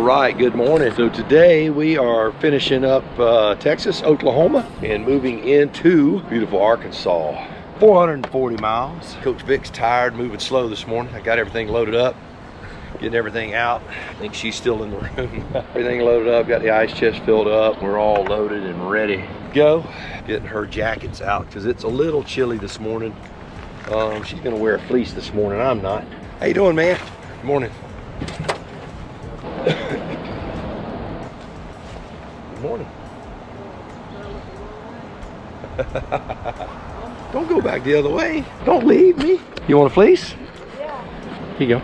right, good morning. So today we are finishing up Texas, Oklahoma, and moving into beautiful Arkansas. 440 miles. Coach Vic's tired, moving slow this morning. I got everything loaded up, getting everything out. I think she's still in the room. Everything loaded up, got the ice chest filled up. We're all loaded and ready to go. Getting her jackets out because it's a little chilly this morning. She's gonna wear a fleece this morning. I'm not. How you doing, man? Good morning. Good morning. Don't go back the other way. Don't leave me. You want a fleece? Yeah. Here you go.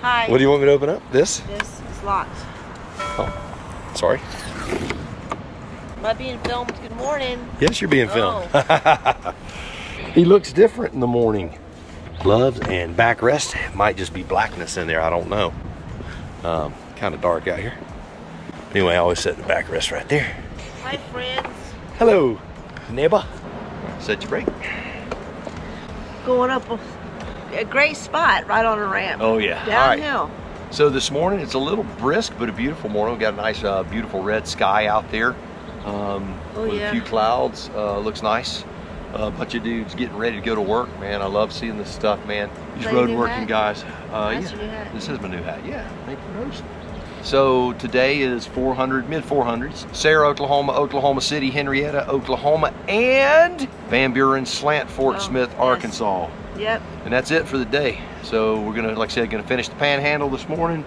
Hi. What do you want me to open up? This? This is locked. Oh, sorry. Am I being filmed? Good morning. Yes, you're being filmed. Oh. He looks different in the morning. Gloves and backrest. Might just be blackness in there. I don't know. Kind of dark out here. Anyway, I always set the backrest right there. Hi, friends. Hello, neighbor. Set your brake. Going up a great spot right on a ramp. Oh yeah. Downhill. All right. So this morning it's a little brisk, but a beautiful morning. We got a nice, beautiful red sky out there with a few clouds. Looks nice. A bunch of dudes getting ready to go to work, man. I love seeing this stuff, man. These road working guys. Yeah, this is my new hat. Yeah, thank you, Rose. So today is 400, mid 400s. Sayre, Oklahoma, Oklahoma City, Henrietta, Oklahoma, and Van Buren, Slant Fort Smith, Arkansas. Yep. And that's it for the day. So we're gonna, like I said, gonna finish the Panhandle this morning,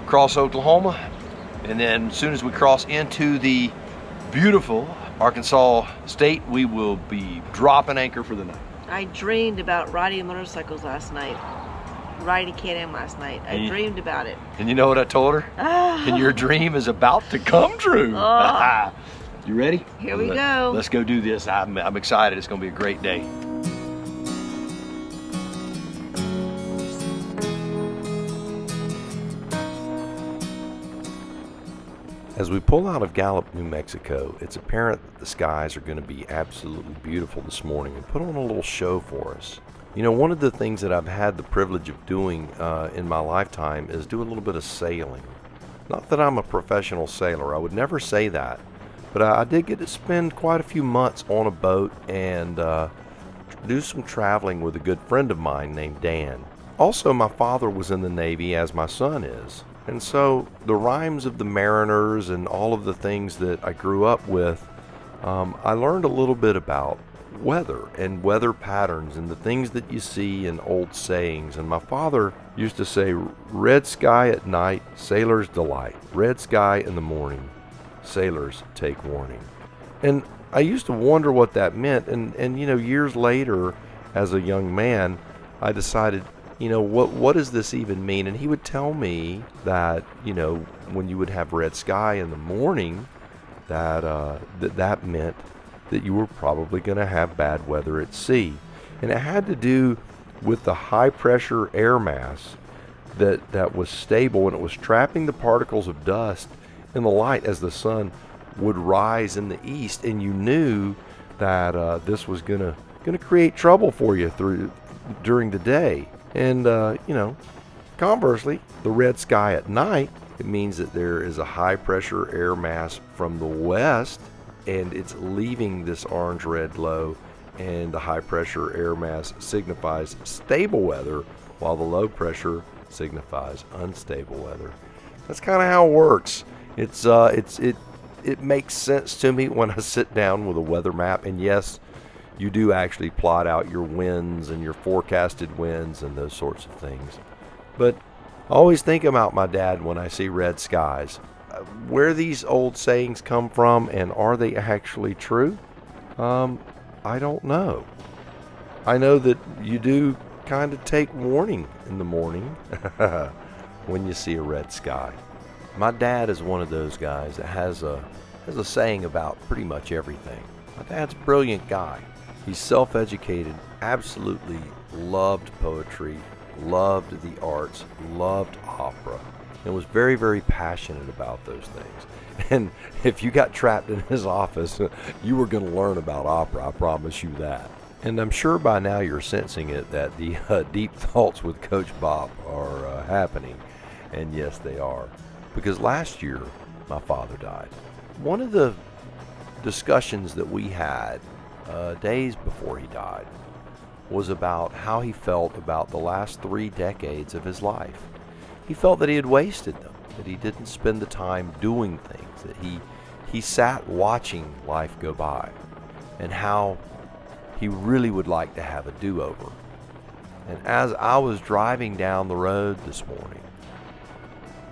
cross Oklahoma, and then as soon as we cross into the beautiful Arkansas state, we will be dropping anchor for the night. I dreamed about riding motorcycles last night. Riding CanAm last night. I dreamed about it. And you know what I told her? And your dream is about to come true. You ready? Here we go. Let's go do this. I'm excited. It's gonna be a great day. As we pull out of Gallup, New Mexico, it's apparent that the skies are going to be absolutely beautiful this morning and put on a little show for us. You know, one of the things that I've had the privilege of doing in my lifetime is do a little bit of sailing. Not that I'm a professional sailor, I would never say that, but I did get to spend quite a few months on a boat and do some traveling with a good friend of mine named Dan. Also, my father was in the Navy, as my son is. And so the rhymes of the mariners and all of the things that I grew up with, I learned a little bit about weather and weather patterns and the things that you see in old sayings. And my father used to say, red sky at night, sailors delight. Red sky in the morning, sailors take warning. And I used to wonder what that meant. And you know, years later, as a young man, I decided, you know, what does this even mean? And he would tell me that, you know, when you would have red sky in the morning, that that meant that you were probably going to have bad weather at sea. And it had to do with the high pressure air mass that was stable, and it was trapping the particles of dust in the light as the sun would rise in the east, and you knew that this was going to create trouble for you during the day. And, you know, conversely, the red sky at night, it means that there is a high pressure air mass from the west, and it's leaving this orange-red glow, and the high pressure air mass signifies stable weather, while the low pressure signifies unstable weather. That's kind of how it works. It makes sense to me when I sit down with a weather map, and yes, you do actually plot out your winds and your forecasted winds and those sorts of things. But I always think about my dad when I see red skies. Where these old sayings come from, and are they actually true? I don't know. I know that you do kind of take warning in the morning when you see a red sky. My dad is one of those guys that has a saying about pretty much everything. My dad's a brilliant guy. He's self-educated, absolutely loved poetry, loved the arts, loved opera, and was very, very passionate about those things. And if you got trapped in his office, you were going to learn about opera, I promise you that. And I'm sure by now you're sensing it that the deep thoughts with Coach Bob are happening. And yes, they are. Because last year, my father died. One of the discussions that we had days before he died was about how he felt about the last 3 decades of his life. He felt that he had wasted them, that he didn't spend the time doing things, that he sat watching life go by, and how he really would like to have a do-over. And as I was driving down the road this morning,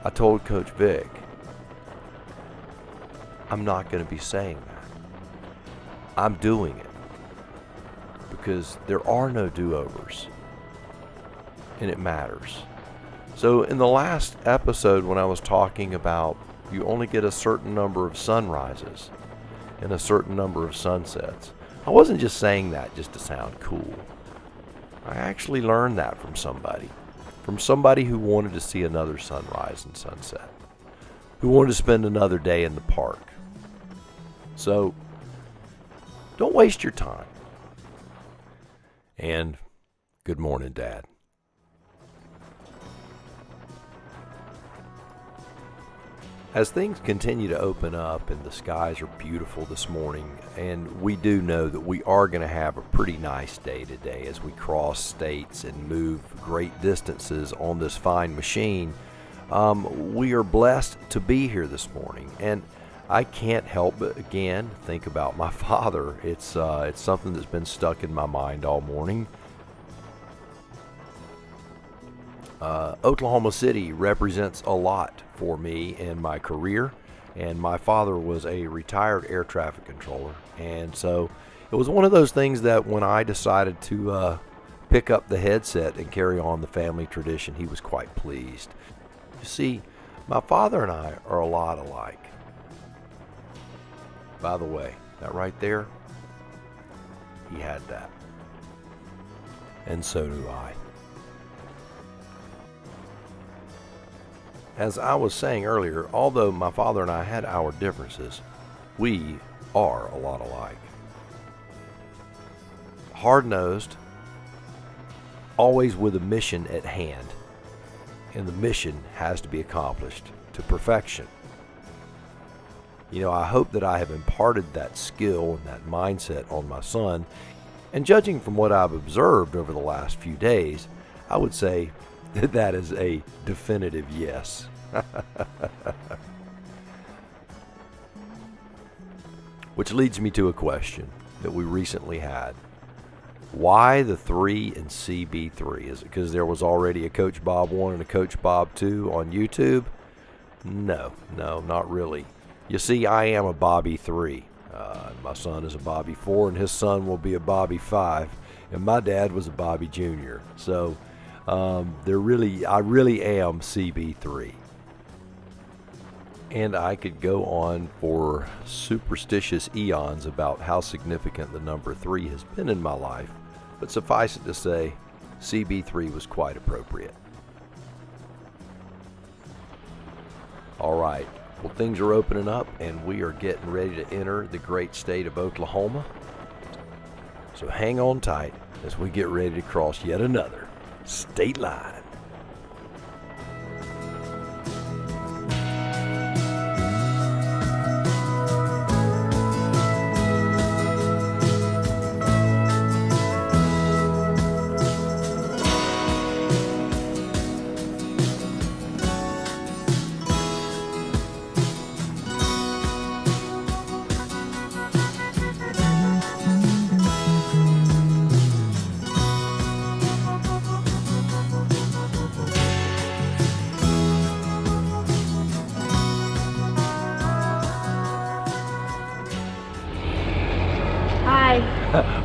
I told Coach Vic, I'm not going to be saying that. I'm doing it. Because there are no do-overs. And it matters. So in the last episode when I was talking about you only get a certain number of sunrises and a certain number of sunsets, I wasn't just saying that just to sound cool. I actually learned that from somebody who wanted to see another sunrise and sunset, who wanted to spend another day in the park. So don't waste your time. And good morning, Dad. As things continue to open up and the skies are beautiful this morning, and we do know that we are going to have a pretty nice day today as we cross states and move great distances on this fine machine, we are blessed to be here this morning. And I can't help but again think about my father. It's something that's been stuck in my mind all morning. Oklahoma City represents a lot for me in my career, and my father was a retired air traffic controller, and so it was one of those things that when I decided to pick up the headset and carry on the family tradition, he was quite pleased. You see, my father and I are a lot alike. By the way, that right there, he had that. And so do I. As I was saying earlier, although my father and I had our differences, we are a lot alike. Hard-nosed, always with a mission at hand, and the mission has to be accomplished to perfection. You know, I hope that I have imparted that skill and that mindset on my son, and judging from what I've observed over the last few days, I would say that that is a definitive yes. Which leads me to a question that we recently had. Why the 3 in CB3? Is it because there was already a Coach Bob 1 and a Coach Bob 2 on YouTube? No, not really. You see, I am a Bobby 3. My son is a Bobby 4, and his son will be a Bobby 5. And my dad was a Bobby Jr. So I really am CB3. And I could go on for superstitious eons about how significant the number 3 has been in my life, but suffice it to say, CB3 was quite appropriate. All right, well, things are opening up, and we are getting ready to enter the great state of Oklahoma. So hang on tight as we get ready to cross yet another state line.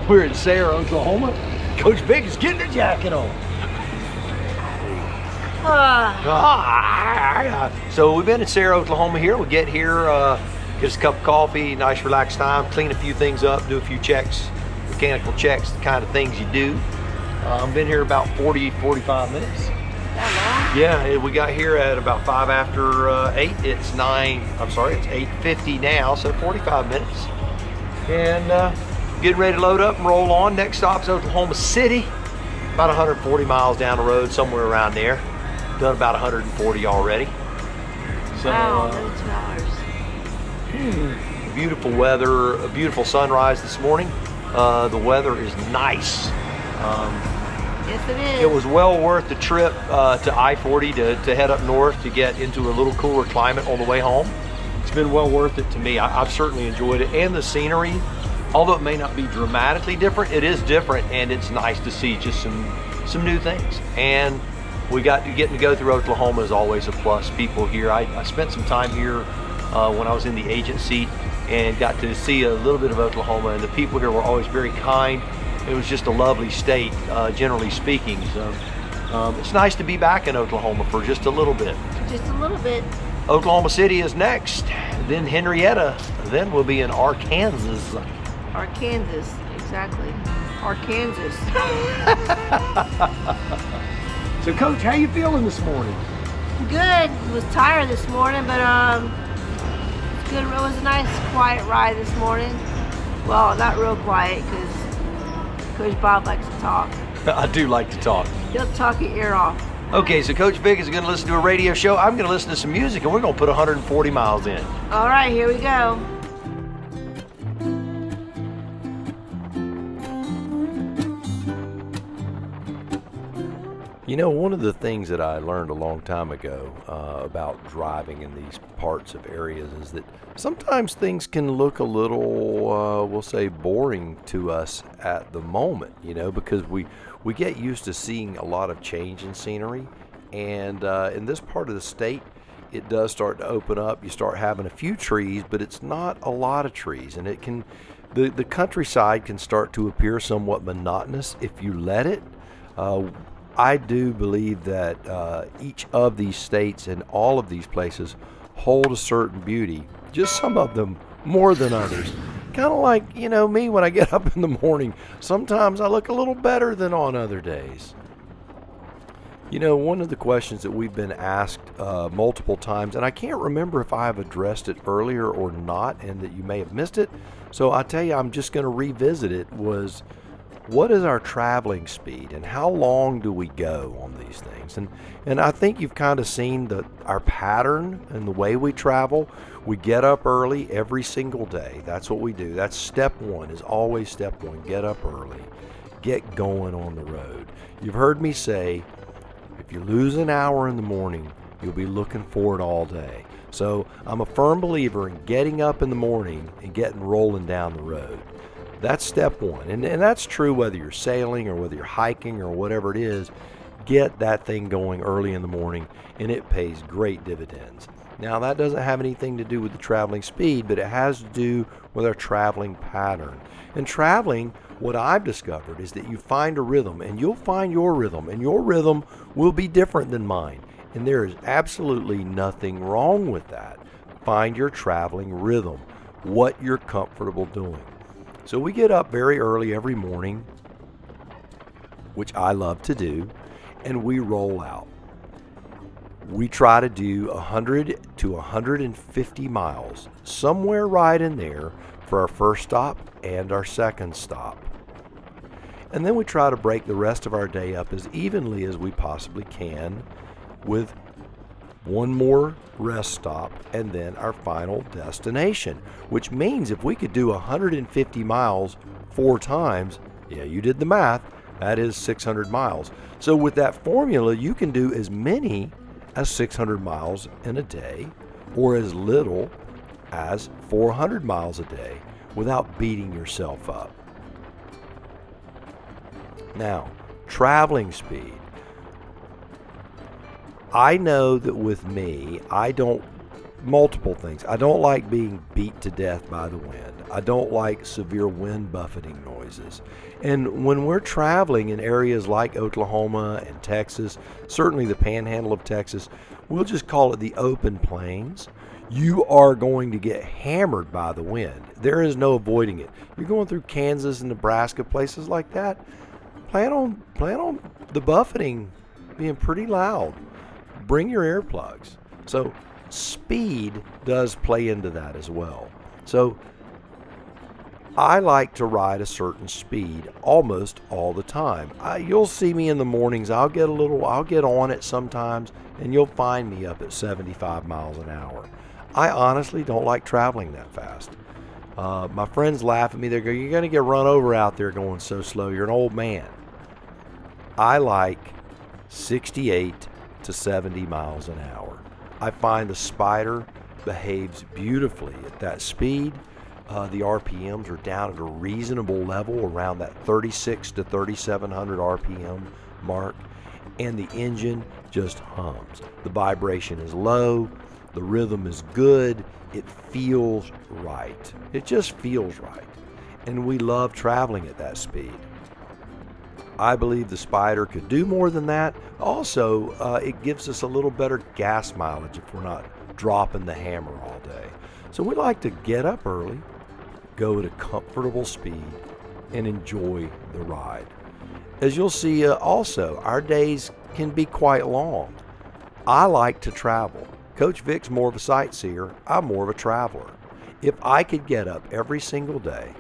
We're in Sayre, Oklahoma. Coach Vic is getting her jacket on. So we've been in Sayre, Oklahoma here. We get here, get us a cup of coffee, nice relaxed time, clean a few things up, do a few checks, mechanical checks, the kind of things you do. I've been here about 40-45 minutes. Yeah, we got here at about 5 after 8. It's 8:50 now, so 45 minutes. And getting ready to load up and roll on. Next stop is Oklahoma City, about 140 miles down the road, somewhere around there. done about 140 already. So, wow, another 2 hours. Beautiful weather, a beautiful sunrise this morning. The weather is nice. Yes, it is. It was well worth the trip to I-40 to head up north to get into a little cooler climate on the way home. It's been well worth it to me. I've certainly enjoyed it, and the scenery, although it may not be dramatically different, it is different, and it's nice to see just some new things. And we getting to go through Oklahoma is always a plus. People here, I spent some time here when I was in the agency and got to see a little bit of Oklahoma, and the people here were always very kind. It was just a lovely state, generally speaking. So it's nice to be back in Oklahoma for just a little bit. Just a little bit. Oklahoma City is next, then Henrietta, then we'll be in Arkansas. Arkansas, exactly. Arkansas. So, Coach, how you feeling this morning? Good. Was tired this morning, but it's good. It was a nice, quiet ride this morning. Well, not real quiet because Coach Bob likes to talk. I do like to talk. He'll talk your ear off. Okay, so Coach Vic is going to listen to a radio show. I'm going to listen to some music, and we're going to put 140 miles in. All right, here we go. You know, one of the things that I learned a long time ago about driving in these parts of areas is that sometimes things can look a little, we'll say, boring to us at the moment, you know, because we get used to seeing a lot of change in scenery. And in this part of the state, it does start to open up. You start having a few trees, but it's not a lot of trees. And it can, the countryside can start to appear somewhat monotonous if you let it. I do believe that each of these states and all of these places hold a certain beauty, just some of them more than others. Kind of like, you know, me when I get up in the morning. Sometimes I look a little better than on other days. You know, one of the questions that we've been asked multiple times, and I can't remember if I have addressed it earlier or not, and that you may have missed it, so I tell you I'm just going to revisit it, was what is our traveling speed and how long do we go on these things? And I think you've kind of seen our pattern and the way we travel. We get up early every single day. That's what we do. That's step one, is always step one. Get up early. Get going on the road. You've heard me say, if you lose an hour in the morning, you'll be looking for it all day. So I'm a firm believer in getting up in the morning and getting rolling down the road. That's step one, and that's true whether you're sailing or whether you're hiking or whatever it is. Get that thing going early in the morning, and it pays great dividends. Now, that doesn't have anything to do with the traveling speed, but it has to do with our traveling pattern. And traveling, what I've discovered is that you find a rhythm, and you'll find your rhythm, and your rhythm will be different than mine. And there is absolutely nothing wrong with that. Find your traveling rhythm, what you're comfortable doing. So we get up very early every morning, which I love to do, and we roll out. We try to do 100 to 150 miles, somewhere right in there for our first stop and our second stop. And then we try to break the rest of our day up as evenly as we possibly can with one more rest stop and then our final destination, which means if we could do 150 miles 4 times, yeah, you did the math, that is 600 miles. So with that formula, you can do as many as 600 miles in a day or as little as 400 miles a day without beating yourself up. Now, traveling speed. I know that with me, multiple things. I don't like being beat to death by the wind. I don't like severe wind buffeting noises. And when we're traveling in areas like Oklahoma and Texas, certainly the panhandle of Texas, we'll just call it the open plains, you are going to get hammered by the wind. There is no avoiding it. You're going through Kansas and Nebraska, places like that, plan on the buffeting being pretty loud. Bring your earplugs. So speed does play into that as well. So I like to ride a certain speed almost all the time. You'll see me in the mornings. I'll get on it sometimes, and you'll find me up at 75 miles an hour. I honestly don't like traveling that fast. My friends laugh at me. They go, "You're going to get run over out there going so slow. You're an old man." I like 68 to 70 miles an hour. I find the Spyder behaves beautifully at that speed. The RPMs are down at a reasonable level, around that 36 to 3700 RPM mark, and the engine just hums. The vibration is low, the rhythm is good, it feels right. It just feels right, and we love traveling at that speed. I believe the Spyder could do more than that. Also, it gives us a little better gas mileage if we're not dropping the hammer all day. So we like to get up early, go at a comfortable speed, and enjoy the ride. As you'll see, also, our days can be quite long. I like to travel. Coach Vic's more of a sightseer. I'm more of a traveler. If I could get up every single day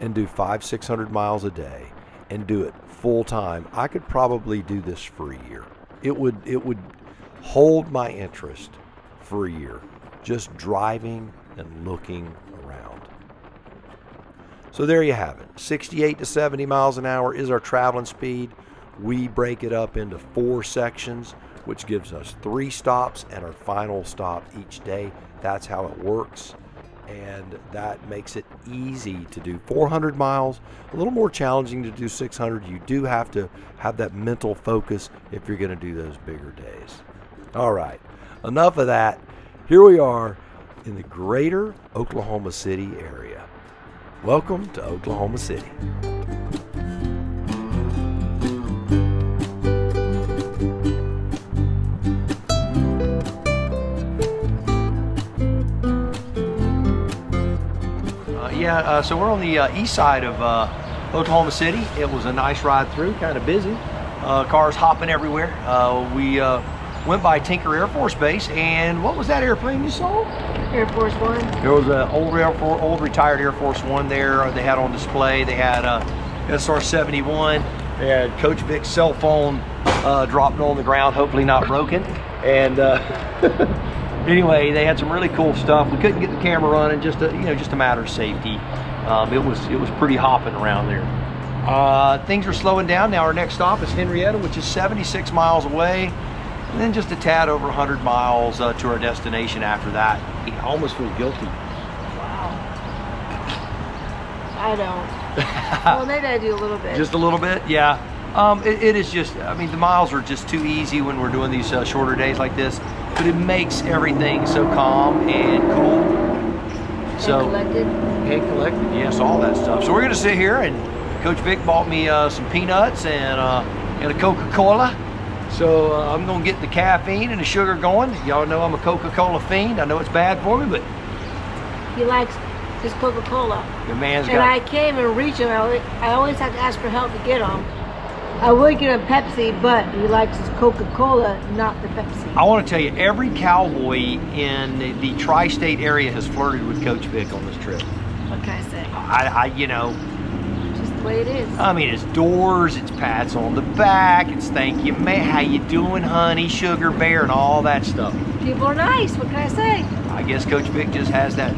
and do 500-600 miles a day and do it full time, I could probably do this for a year. It would hold my interest for a year, just driving and looking around. So there you have it. 68 to 70 miles an hour is our traveling speed. We break it up into 4 sections, which gives us 3 stops and our final stop each day. That's how it works, and that makes it easy to do 400 miles. A little more challenging to do 600. You do have to have that mental focus if you're going to do those bigger days. All right, enough of that. Here we are in the greater Oklahoma City area. Welcome to Oklahoma City. So we're on the east side of Oklahoma City. It was a nice ride through, kind of busy. Cars hopping everywhere. We went by Tinker Air Force Base, and what was that airplane you saw? Air Force One. There was an old retired Air Force One there. They had on display. They had SR-71. They had Coach Vic's cell phone dropped on the ground, hopefully not broken. And anyway, they had some really cool stuff. We couldn't get the camera running, just a matter of safety. It was pretty hopping around there. Things are slowing down now. Our next stop is Henrietta, which is 76 miles away, and then just a tad over 100 miles to our destination after that. I almost feel guilty. Wow. I don't. Well, maybe I do a little bit. Just a little bit, yeah. It is just, I mean, the miles are just too easy when we're doing these shorter days like this, but it makes everything so calm and cool. And collected, yes, all that stuff. So we're gonna sit here, and Coach Vic bought me some peanuts and a Coca-Cola. So I'm gonna get the caffeine and the sugar going. Y'all know I'm a Coca-Cola fiend. I know it's bad for me, but he likes his Coca-Cola. The man's got. And I can't even reach him. I always have to ask for help to get him. I would get a Pepsi, but he likes his Coca-Cola, not the Pepsi. I want to tell you, every cowboy in the tri-state area has flirted with Coach Vic on this trip. What can I say? You know, just the way it is. I mean, it's doors, it's pats on the back, it's thank you, man, how you doing, honey, sugar bear, and all that stuff. People are nice. What can I say? I guess Coach Vic just has that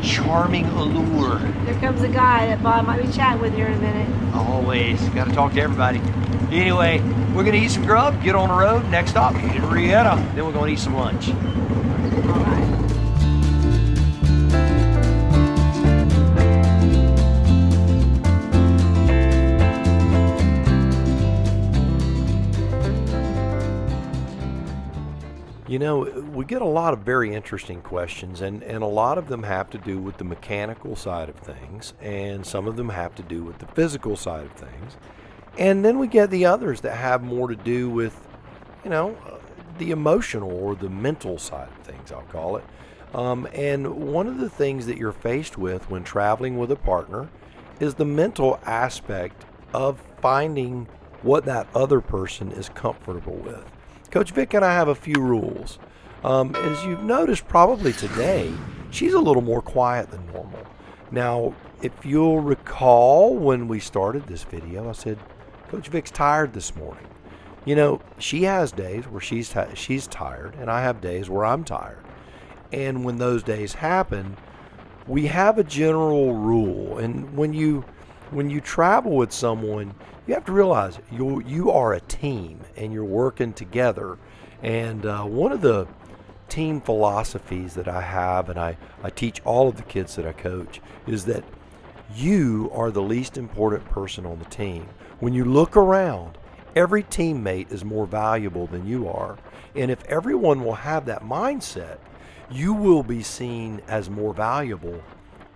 charming allure. There comes a guy that Bob might be chatting with here in a minute. Always. Got to talk to everybody. Anyway, we're going to eat some grub, get on the road. Next stop, Henrietta. Then we're going to eat some lunch. All right. You know, we get a lot of very interesting questions, and a lot of them have to do with the mechanical side of things, and some of them have to do with the physical side of things. And then we get the others that have more to do with, you know, the emotional or the mental side of things, I'll call it. And one of the things that you're faced with when traveling with a partner is the mental aspect of finding what that other person is comfortable with. Coach Vic and I have a few rules. As you've noticed probably today, she's a little more quiet than normal. Now, If you'll recall, when we started this video, I said, Coach Vic's tired this morning. You know, she has days where she's tired, and I have days where I'm tired. And when those days happen, we have a general rule. And when you travel with someone, you have to realize you are a team and you're working together. And one of the team philosophies that I have, and I teach all of the kids that I coach, is that you are the least important person on the team. When you look around, every teammate is more valuable than you are. And if everyone will have that mindset, you will be seen as more valuable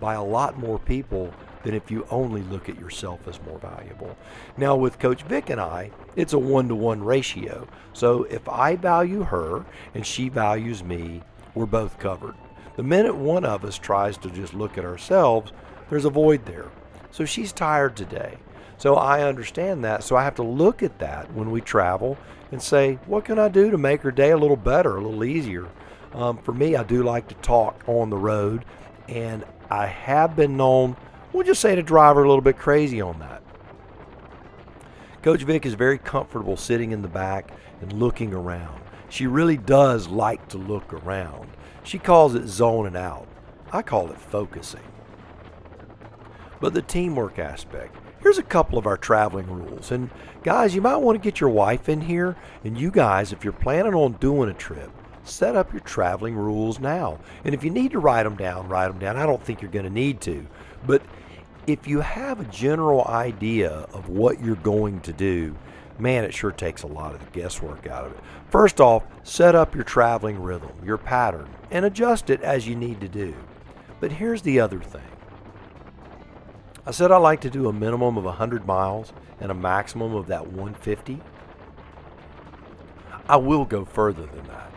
by a lot more people than if you only look at yourself as more valuable. Now with Coach Vic and I, it's a 1-to-1 ratio. So if I value her and she values me, we're both covered. The minute one of us tries to just look at ourselves, there's a void there. So she's tired today. So I understand that. So I have to look at that when we travel and say, what can I do to make her day a little better, a little easier? For me, I do like to talk on the road, and I have been known, we'll just say, to drive her a little bit crazy on that. Coach Vic is very comfortable sitting in the back and looking around. She really does like to look around. She calls it zoning out. I call it focusing. But the teamwork aspect, here's a couple of our traveling rules. And guys, you might want to get your wife in here, and you guys, if you're planning on doing a trip, set up your traveling rules now. And if you need to write them down, write them down. I don't think you're going to need to. But if you have a general idea of what you're going to do, man, it sure takes a lot of the guesswork out of it. First off, set up your traveling rhythm, your pattern, and adjust it as you need to do. But here's the other thing. I said I like to do a minimum of 100 miles and a maximum of that 150. I will go further than that,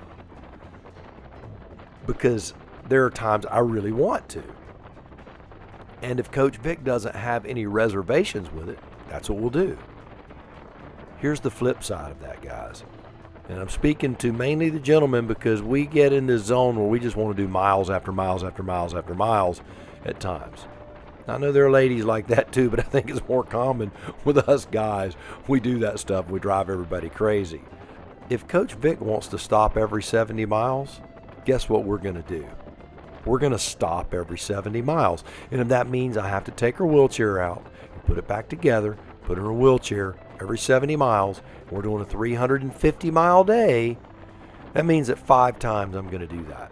because there are times I really want to. And if Coach Vic doesn't have any reservations with it, that's what we'll do. Here's the flip side of that, guys. And I'm speaking to mainly the gentlemen, because we get in this zone where we just want to do miles after miles after miles after miles at times. I know there are ladies like that too, but I think it's more common with us guys. We do that stuff. We drive everybody crazy. If Coach Vic wants to stop every 70 miles, guess what we're going to do? We're going to stop every 70 miles. And if that means I have to take her wheelchair out and put it back together, put her in a wheelchair every 70 miles, and we're doing a 350-mile day, that means that 5 times I'm going to do that,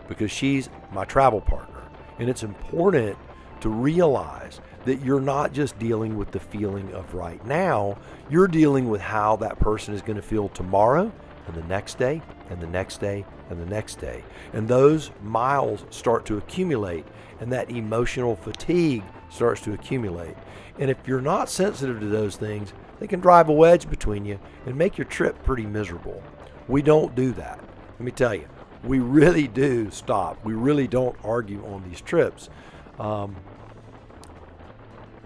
because she's my travel partner. And it's important to realize that you're not just dealing with the feeling of right now, you're dealing with how that person is going to feel tomorrow and the next day and the next day and the next day. And those miles start to accumulate, and that emotional fatigue starts to accumulate. And if you're not sensitive to those things, they can drive a wedge between you and make your trip pretty miserable. We don't do that. Let me tell you, we really do stop. We really don't argue on these trips.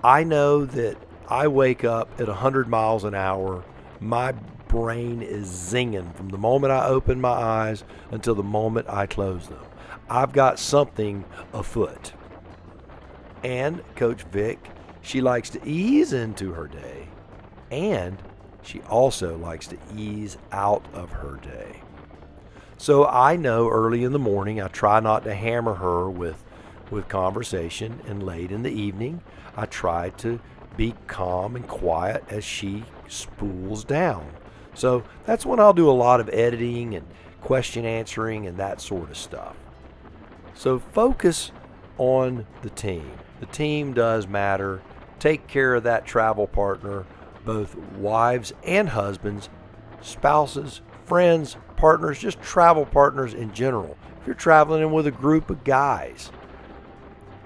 I know that I wake up at 100 miles an hour. My brain is zinging from the moment I open my eyes until the moment I close them. I've got something afoot. And Coach Vic, she likes to ease into her day, and she also likes to ease out of her day. So I know early in the morning I try not to hammer her with conversation, and late in the evening I try to be calm and quiet as she spools down. So that's when I'll do a lot of editing and question answering and that sort of stuff. So focus on the team. The team does matter. Take care of that travel partner, both wives and husbands, spouses, friends, partners, just travel partners in general. If you're traveling in with a group of guys,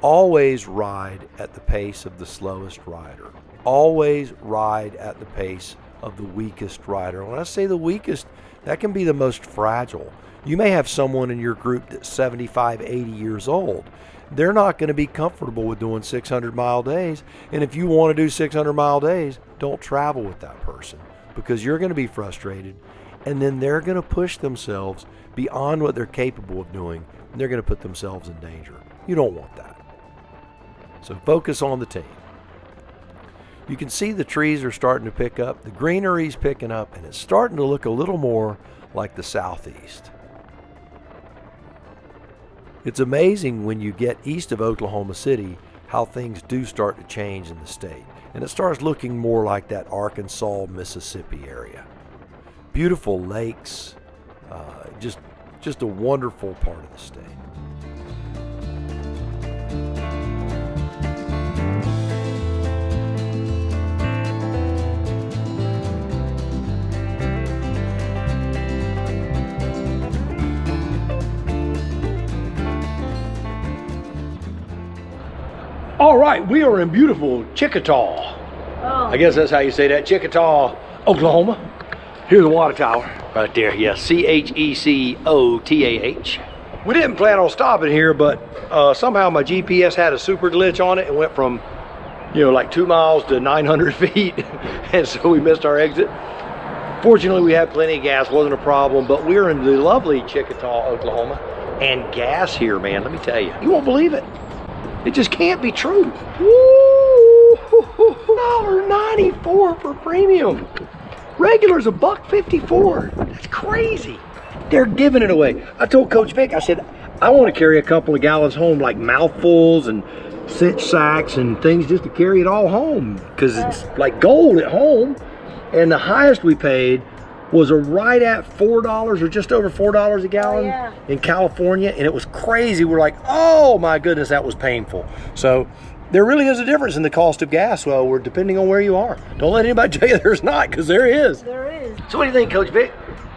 always ride at the pace of the slowest rider. Always ride at the pace of the weakest rider. When I say the weakest, that can be the most fragile. You may have someone in your group that's 75, 80 years old. They're not going to be comfortable with doing 600-mile days. And if you want to do 600-mile days, don't travel with that person, because you're going to be frustrated, and then they're going to push themselves beyond what they're capable of doing, and they're going to put themselves in danger. You don't want that. So focus on the team. You can see the trees are starting to pick up, the greenery's picking up, and it's starting to look a little more like the southeast. It's amazing when you get east of Oklahoma City how things do start to change in the state. And it starts looking more like that Arkansas, Mississippi area. Beautiful lakes, just a wonderful part of the state. All right, we are in beautiful Checotah. Oh. I guess that's how you say that, Checotah, Oklahoma. Here's the water tower right there. Yeah, Checotah. We didn't plan on stopping here, but somehow my GPS had a super glitch on it and went from, like 2 miles to 900 feet. And so we missed our exit. Fortunately, we had plenty of gas, wasn't a problem, but we're in the lovely Checotah, Oklahoma. And gas here, man, let me tell you, you won't believe it. It just can't be true. Woo! $1.94 for premium. Regular's $1.54. That's crazy. They're giving it away. I told Coach Vic, I said, I want to carry a couple of gallons home, like mouthfuls and cinch sacks and things, just to carry it all home, because it's like gold at home. And the highest we paid was right at $4 or just over $4 a gallon in California, and it was crazy. We're like, oh my goodness, that was painful. So there really is a difference in the cost of gas. Well, we're depending on where you are. Don't let anybody tell you there's not, because there is. There is. So what do you think, Coach Vic?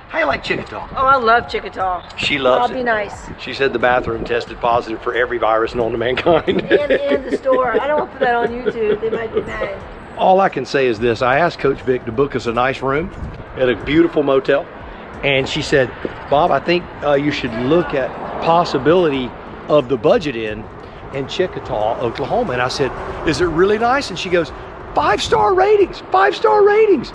How you like Checotah? Oh, I love Checotah. She loves I'll it. be nice. She said the bathroom tested positive for every virus known to mankind. And the store. I don't want to put that on YouTube. They might be mad. All I can say is this. I asked Coach Vic to book us a nice room at a beautiful motel. And she said, Bob, I think you should look at possibility of the budget in Checotah, Oklahoma. And I said, is it really nice? And she goes, 5-star ratings, 5-star ratings.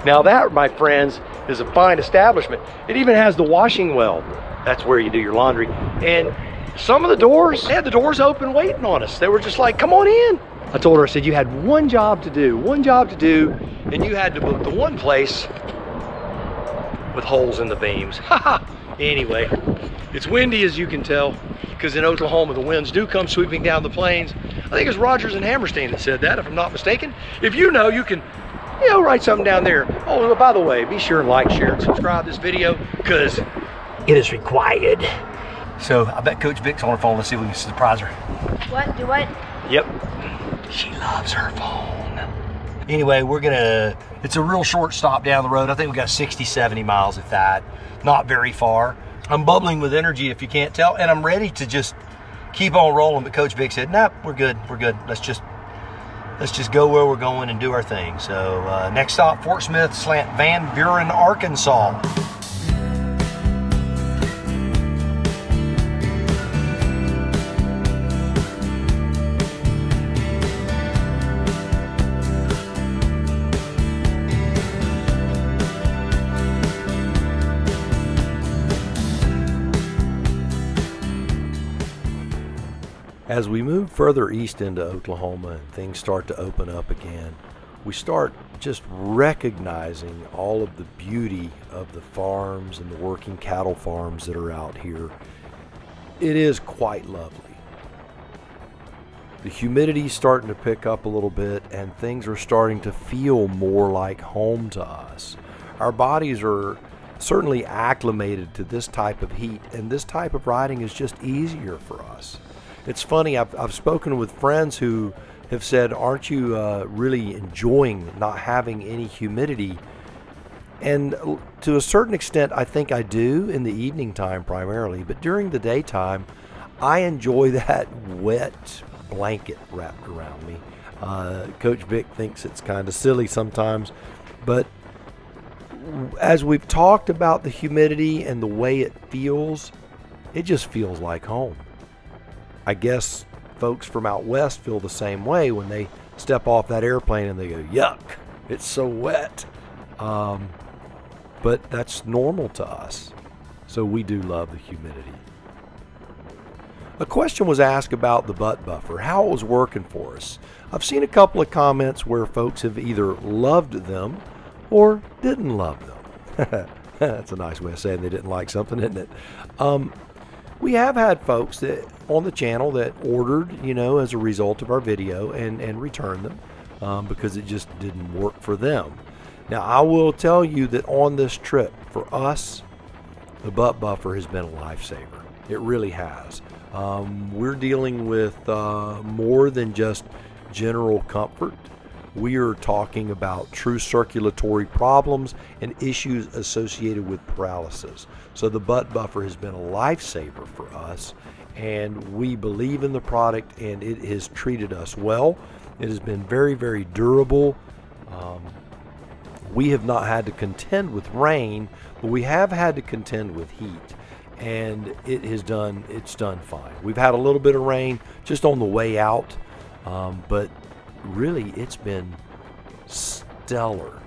Now that, my friends, is a fine establishment. It even has the washing well. That's where you do your laundry. And some of the doors, they had the doors open waiting on us. They were just like, come on in. I told her, I said, you had one job to do, and you had to book the one place with holes in the beams. Anyway, it's windy, as you can tell, because in Oklahoma, the winds do come sweeping down the plains. I think it's Rogers and Hammerstein that said that, if I'm not mistaken. If you know, you can, write something down there. Oh, by the way, be sure and like, share, and subscribe this video, because it is required. So I bet Coach Vic's on her phone. Let's see if we can surprise her. What? Do what? Yep. She loves her phone. Anyway, it's a real short stop down the road. I think we got 60, 70 miles if that. Not very far. I'm bubbling with energy if you can't tell, and I'm ready to just keep on rolling. But Coach Vic said, nope, we're good. Let's just go where we're going and do our thing. So next stop, Fort Smith, Van Buren, Arkansas. As we move further east into Oklahoma and things start to open up again, we start just recognizing all of the beauty of the farms and the working cattle farms that are out here. It is quite lovely. The humidity's starting to pick up a little bit, and things are starting to feel more like home to us. Our bodies are certainly acclimated to this type of heat, and this type of riding is just easier for us. It's funny, I've spoken with friends who have said, aren't you really enjoying not having any humidity? And to a certain extent, I think I do in the evening time primarily, but during the daytime, I enjoy that wet blanket wrapped around me. Coach Vic thinks it's kind of silly sometimes, but as we've talked about the humidity and the way it feels, it just feels like home. I guess folks from out west feel the same way when they step off that airplane and they go, yuck, it's so wet. But that's normal to us. So we do love the humidity. A question was asked about the butt buffer, how it was working for us. I've seen a couple of comments where folks have either loved them or didn't love them. That's a nice way of saying they didn't like something, isn't it? We have had folks that on the channel that ordered, as a result of our video and returned them because it just didn't work for them. Now, I will tell you that on this trip, for us, the butt buffer has been a lifesaver. It really has. We're dealing with more than just general comfort. We are talking about true circulatory problems and issues associated with paralysis. So the butt buffer has been a lifesaver for us, and we believe in the product, and it has treated us well. It has been very, very durable. We have not had to contend with rain, but we have had to contend with heat, and it's done fine. We've had a little bit of rain just on the way out, but really it's been stellar,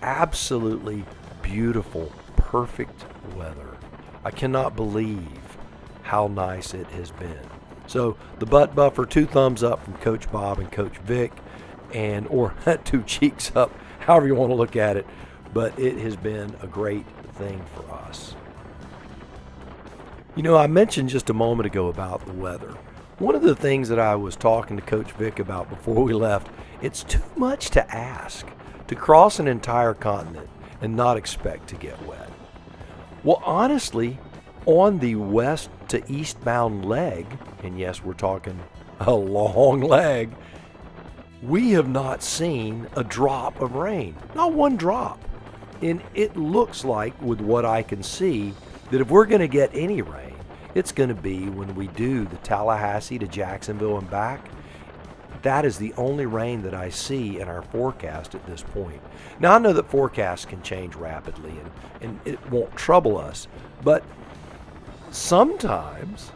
absolutely beautiful, perfect weather. I cannot believe how nice it has been. So the butt buffer, 2 thumbs up from Coach Bob and Coach Vic, or 2 cheeks up, however you want to look at it, but it has been a great thing for us. I mentioned just a moment ago about the weather. One of the things that I was talking to Coach Vic about before we left, it's too much to ask to cross an entire continent and not expect to get wet. Well, honestly, on the west to eastbound leg, and yes, we're talking a long leg, we have not seen a drop of rain, not one drop. And it looks like, with what I can see, that if we're going to get any rain, it's going to be when we do the Tallahassee to Jacksonville and back. That is the only rain that I see in our forecast at this point. Now, I know that forecasts can change rapidly and it won't trouble us, but sometimes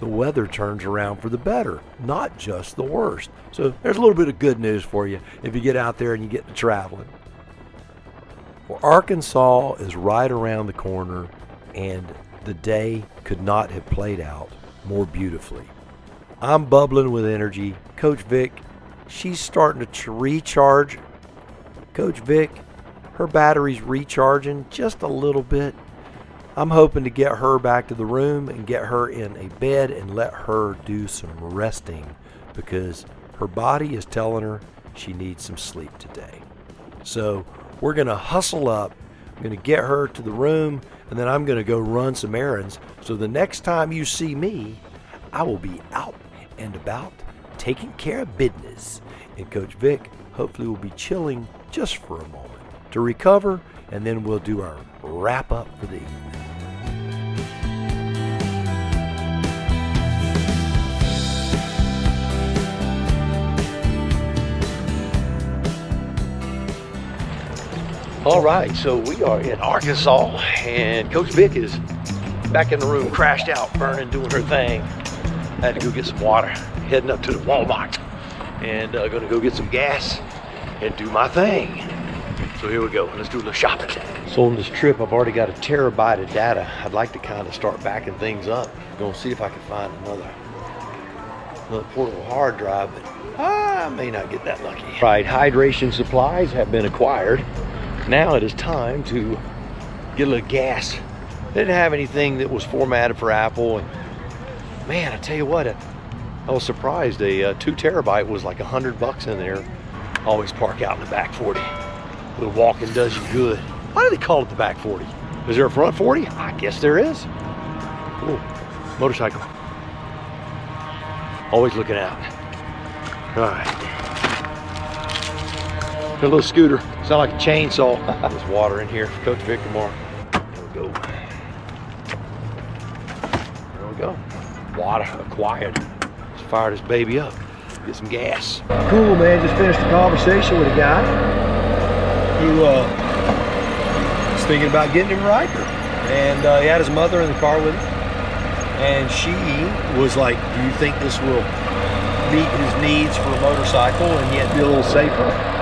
the weather turns around for the better, not just the worst. So there's a little bit of good news for you if you get out there and you get to traveling. Well, Arkansas is right around the corner, and the day could not have played out more beautifully. I'm bubbling with energy. Coach Vic, she's starting to recharge. Coach Vic, her battery's recharging just a little bit. I'm hoping to get her back to the room and get her in a bed and let her do some resting, because her body is telling her she needs some sleep today. So we're going to hustle up. I'm going to get her to the room, and then I'm going to go run some errands. So the next time you see me, I will be out and about taking care of business. And Coach Vic hopefully will be chilling just for a moment to recover, and then we'll do our wrap up for the evening. All right, so we are in Arkansas, and Coach Vic is back in the room, crashed out, burning, doing her thing. I had to go get some water, heading up to the Walmart, and gonna go get some gas and do my thing. So here we go, let's do a little shopping. So on this trip, I've already got a terabyte of data. I'd like to kind of start backing things up. Gonna see if I can find another portable hard drive, but I may not get that lucky. Right, hydration supplies have been acquired. Now it is time to get a little gas. They didn't have anything that was formatted for Apple, and man, I tell you what, I was surprised. A 2 terabyte was like $100 in there. Always park out in the back 40. A little walking does you good. Why do they call it the back 40? Is there a front 40? I guess there is. Ooh, motorcycle. Always looking out. All right. A little scooter. Sound like a chainsaw. There's water in here for Coach Vic tomorrow. There we go. There we go. Water acquired. Let's fire this baby up. Get some gas. Cool, man. Just finished a conversation with a guy who was thinking about getting him a Riker. And he had his mother in the car with him. And she was like, do you think this will meet his needs for a motorcycle and yet be a little safer?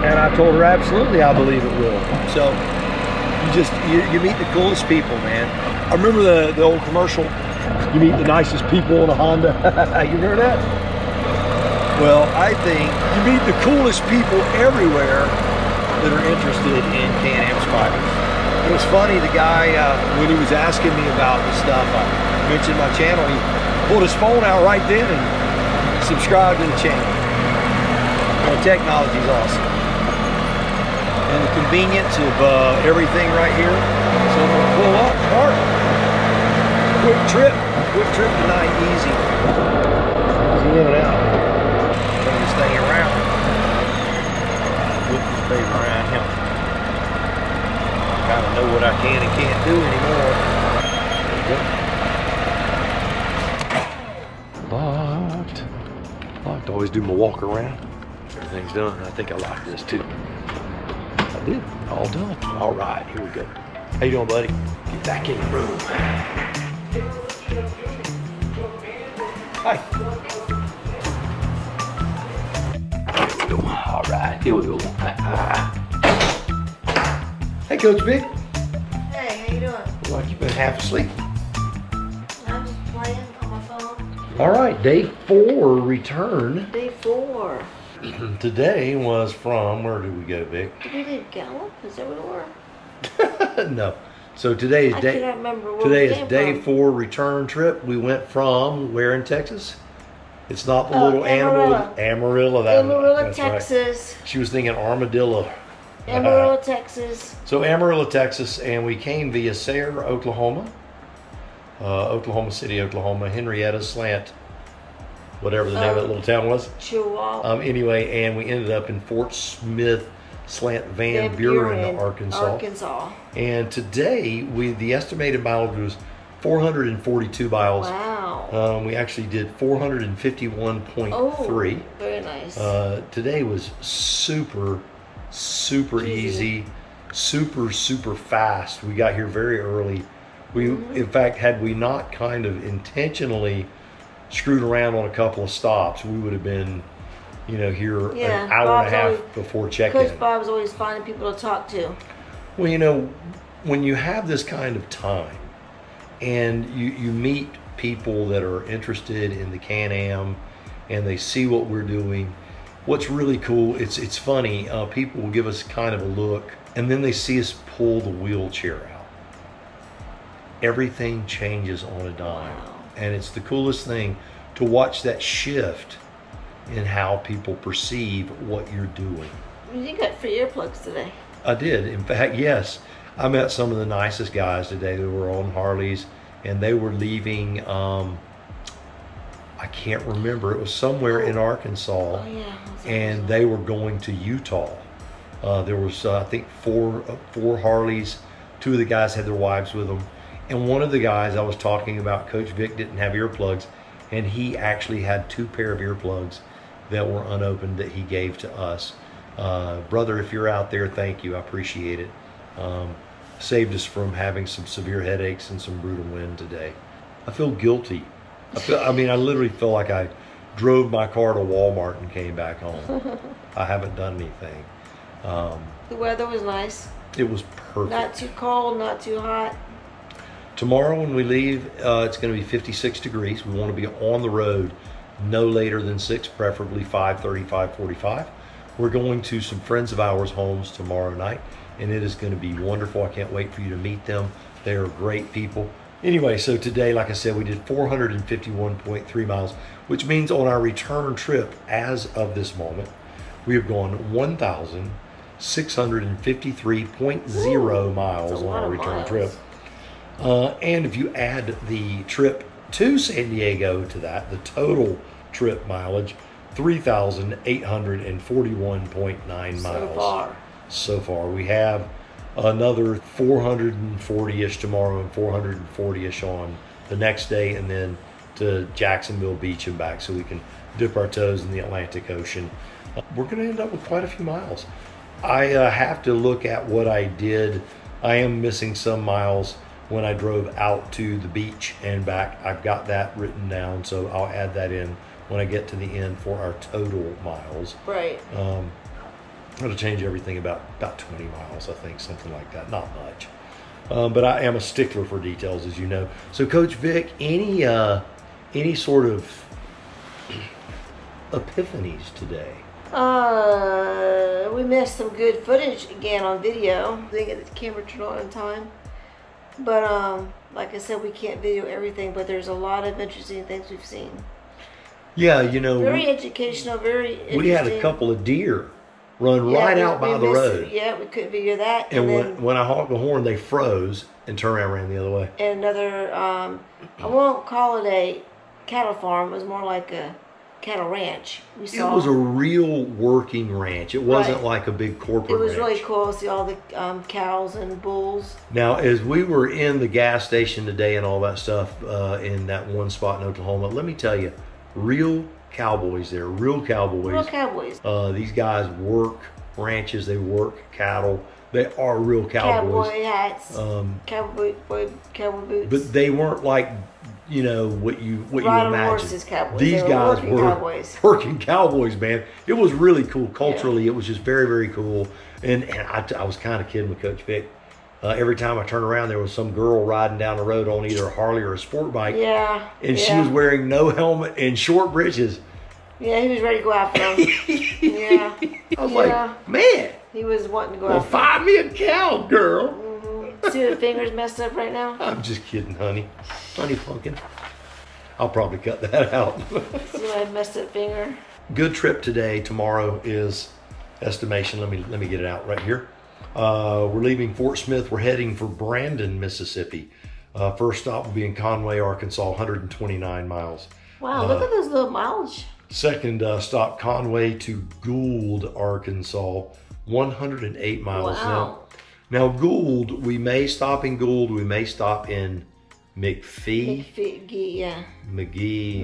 And I told her, absolutely, I believe it will. So you meet the coolest people, man. I remember the old commercial. You meet the nicest people on a Honda. You remember that? Well, I think you meet the coolest people everywhere that are interested in CanAm Spyders. It was funny, the guy, when he was asking me about the stuff, I mentioned my channel, he pulled his phone out right then and subscribed to the channel. The technology is awesome. And the convenience of everything right here. So I'm gonna pull up, park. Quick trip tonight, easy. Easy in and out. Turn this thing around. Whip this baby around him. Kind of know what I can and can't do anymore. Locked. Locked. Always do my walk around. Everything's done. I think I locked this too. I did. All done. All right, here we go. How you doing, buddy? Get back in the room. Hi. All right, here we go. Hey, Coach Big. Hey, how you doing? Look like you've been half asleep. I'm just playing on my phone. All right, day 4 return. Day 4. Today was from, where did we go, Vic? Did we leave Gallup? Is that where we were? No. So today is I cannot remember where today we is came day from. 4 return trip. We went from where in Texas? It's not the little Amarillo. Amarillo. Amarillo, That's Texas. Right. She was thinking armadillo. Amarillo, Texas. So Amarillo, Texas, and we came via Sayre, Oklahoma, Oklahoma City, Oklahoma, Henrietta Slant, whatever the name of that little town was. Chihuahua. Anyway, and we ended up in Fort Smith Slant Van Buren, Arkansas. And today, the estimated mileage was 442 miles. Wow. We actually did 451.3. Oh, very nice. Today was super easy, super fast. We got here very early. We, in fact, had we not kind of intentionally screwed around on a couple of stops, we would have been, here an hour and a half before check-in. Coach Bob's always finding people to talk to. Well, when you have this kind of time and you meet people that are interested in the Can-Am and they see what we're doing, what's really cool, it's funny, people will give us kind of a look and then they see us pull the wheelchair out. Everything changes on a dime. Wow. And it's the coolest thing to watch that shift in how people perceive what you're doing. You got free earplugs today. I did. In fact, yes. I met some of the nicest guys today that were on Harleys, and they were leaving, I can't remember, it was somewhere in Arkansas, and they were going to Utah. There was, I think, four Harleys. 2 of the guys had their wives with them. And one of the guys I was talking about, Coach Vic, didn't have earplugs, and he actually had 2 pair of earplugs that were unopened that he gave to us. Brother, if you're out there, thank you. I appreciate it. Saved us from having some severe headaches and some brutal wind today. I feel guilty. I literally feel like I drove my car to Walmart and came back home. I haven't done anything. The weather was nice. It was perfect. Not too cold, not too hot. Tomorrow when we leave, it's going to be 56 degrees. We want to be on the road no later than 6, preferably 5:30, 5:45. We're going to some friends of ours' homes tomorrow night, and it is going to be wonderful. I can't wait for you to meet them. They are great people. Anyway, so today, like I said, we did 451.3 miles, which means on our return trip, as of this moment, we have gone 1,653.0 miles on our return trip. And if you add the trip to San Diego to that, the total trip mileage, 3,841.9 miles. So far. We have another 440-ish tomorrow and 440-ish on the next day, and then to Jacksonville Beach and back so we can dip our toes in the Atlantic Ocean. We're going to end up with quite a few miles. I have to look at what I did. I am missing some miles when I drove out to the beach and back. I've got that written down, so I'll add that in when I get to the end for our total miles. Right. It'll change everything about 20 miles, I think, something like that. Not much. But I am a stickler for details, as you know. So, Coach Vic, any sort of epiphanies today? We missed some good footage again on video. Didn't get the camera turned on in time. But like I said, we can't video everything, but there's a lot of interesting things we've seen. Yeah, you know. Very educational, very interesting. We had a couple of deer run right out by the road. Yeah, we couldn't video that. And when I honked the horn, they froze and turned around and ran the other way. And another, I won't call it a cattle farm. It was more like a cattle ranch. We saw. It was a real working ranch. It wasn't like a big corporate ranch. It was really cool to see all the cows and bulls. Now, as we were in the gas station today and all that stuff in that one spot in Oklahoma, let me tell you, real cowboys there, real cowboys. Real cowboys. These guys work ranches, they work cattle. They are real cowboys. Cowboy hats, cowboy boots. But they weren't like, you know, what you imagine. Horses, cowboys. These guys were cowboys. working cowboys, man. It was really cool. Culturally, it was just very, very cool. And I was kind of kidding with Coach Vic. Every time I turned around, there was some girl riding down the road on either a Harley or a sport bike. Yeah. And she was wearing no helmet and short breeches. Yeah, he was ready to go after him. Yeah. I was like, man. He was wanting to go after him. Find me a cow, girl. Mm-hmm. See the fingers messed up right now? I'm just kidding, honey. Honey pumpkin. I'll probably cut that out. See my messed up finger? Good trip today. Tomorrow is estimation. Let me get it out right here. We're leaving Fort Smith. We're heading for Brandon, Mississippi. First stop will be in Conway, Arkansas, 129 miles. Wow, look at those little mileage. Second stop, Conway to Gould, Arkansas, 108 miles. Wow. Now Gould, we may stop in Gould. We may stop in McGee, yeah. McGee.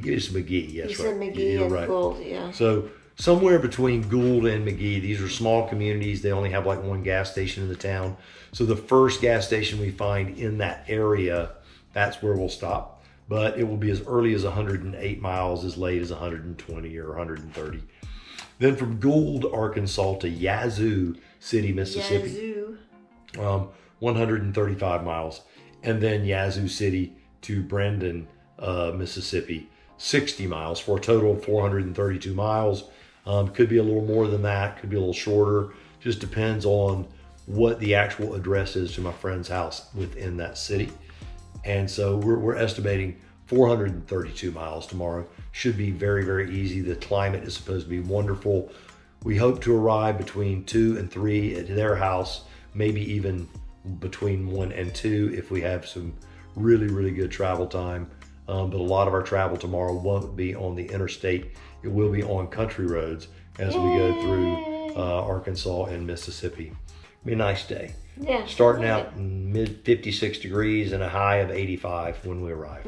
It's McGee, yes, you said McGee you're and right. Gould, yeah. So somewhere between Gould and McGee. These are small communities. They only have like one gas station in the town. So the first gas station we find in that area, that's where we'll stop. But it will be as early as 108 miles, as late as 120 or 130. Then from Gould, Arkansas to Yazoo City, Mississippi. 135 miles. And then Yazoo City to Brandon, Mississippi, 60 miles for a total of 432 miles. Could be a little more than that, could be a little shorter. Just depends on what the actual address is to my friend's house within that city. And so we're estimating 432 miles tomorrow. Should be very, very easy. The climate is supposed to be wonderful. We hope to arrive between 2 and 3 at their house, maybe even between 1 and 2 if we have some really, really good travel time. But a lot of our travel tomorrow won't be on the interstate. It will be on country roads as we go through Arkansas and Mississippi. Be a nice day. Yeah. Starting out mid 56 degrees and a high of 85 when we arrive.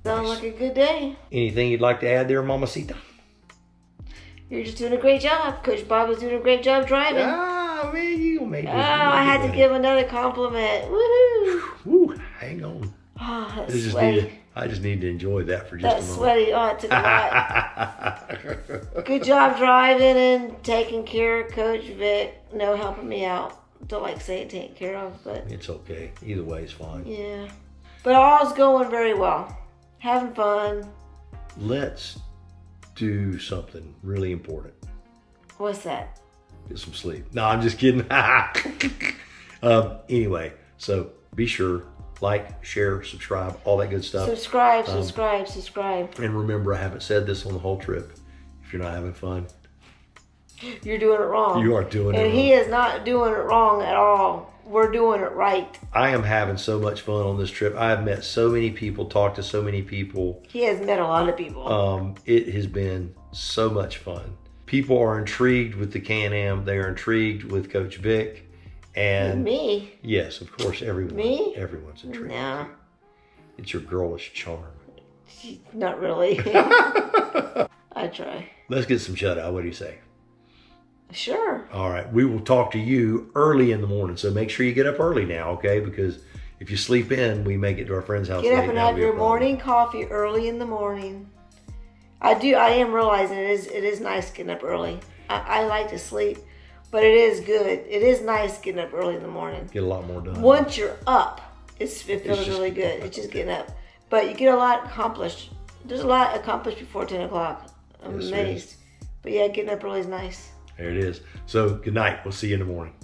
Sounds like a good day. Anything you'd like to add there, Mamacita? You're just doing a great job. Coach Bob was doing a great job driving. Ah, man, you made it. Oh, I had to give another compliment. Woohoo! Woo, hang on. Oh, that's sweaty. I just need to enjoy that for just a moment. That's sweaty. Oh, it took a lot. Good job driving and taking care of Coach Vic. No helping me out. Don't like saying taken care of, but it's okay. Either way is fine. Yeah. But all's going very well. Having fun. Let's do something really important. What's that? Get some sleep. No, I'm just kidding. Anyway, so be sure, like, share, subscribe, all that good stuff. Subscribe. And remember, I haven't said this on the whole trip. If you're not having fun, you're doing it wrong. You are doing it wrong. And he is not doing it wrong at all. We're doing it right. I am having so much fun on this trip. I have met so many people, talked to so many people. He has met a lot of people. It has been so much fun. People are intrigued with the CanAm. They are intrigued with Coach Vic. And me? Yes, of course, everyone. Me? Everyone's intrigued. No. It's your girlish charm. Not really. I try. Let's get some shut-eye. What do you say? Sure. All right. We will talk to you early in the morning. So make sure you get up early now, okay? Because if you sleep in, we may get to our friend's house. Get up and have your morning coffee early in the morning. I am realizing it is nice getting up early. I like to sleep, but it is good. It is nice getting up early in the morning. Get a lot more done. Once you're up, it feels really good. It's just getting up. But you get a lot accomplished. There's a lot accomplished before 10 o'clock. I'm amazed. But yeah, getting up early is nice. There it is. So good night. We'll see you in the morning.